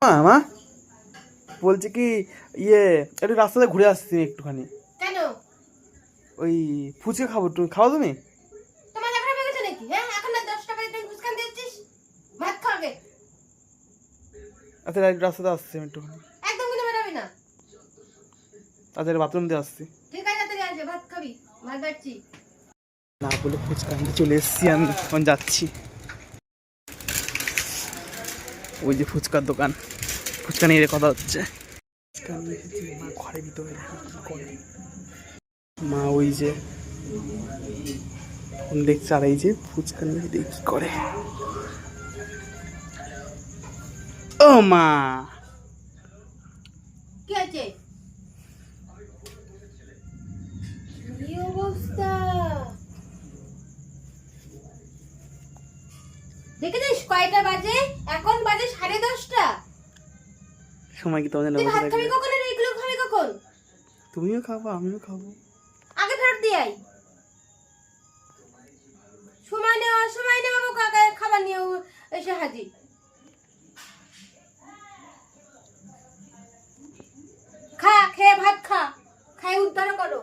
মা বলছি কি একটু রাস্তাতে ঘুরে আসছি একটুখানি। কেন? ওই ফুচকা খাবো, তুমি খাও? তুমি তোমার দেখা হয়ে গেছে নাকি? হ্যাঁ, এখন না 10 টাকা তুমি ফুচকা দিচ্ছিস, ভাত খাবে। আচ্ছা রাস্তাতে আসছি আমি একটুখানি। একদম কিন্তু বেরাবি না। আচ্ছা বাথরুম দিয়ে আসছি। ঠিক আছে, তাড়াতাড়ি আসবে, ভাত খাবি, ভাত বাড়ছি। না বলে ফুচকা আনতে চলে এসছি, আমি এখন যাচ্ছি। ওই যে ফুচকার দোকান, ফুচকা নিয়ে কথা হচ্ছে। ফুচকা নিয়ে এসেছি, মা ঘরের ভিতরে করে। মা ওই যে ফোন দেখছে, আর এই যে ফুচকা নিয়ে দেখি করে। ও মা কি আছে? কি অবস্থা দেখেছিস? কয়টা বাজে? এখন বাজে 10:30। সময় কি তোমাদের তুই ভাত খাবি কখন? আর এইগুলো খাবি কখন? তুমিও খাবো আমিও খাবো। আগে ফেরত দিয়ে আই। সময় নেই বাবু, কাকা খাবার নিয়ে এসে হাজির। খেয়ে ভাত খা, খাই উদ্ধার করো।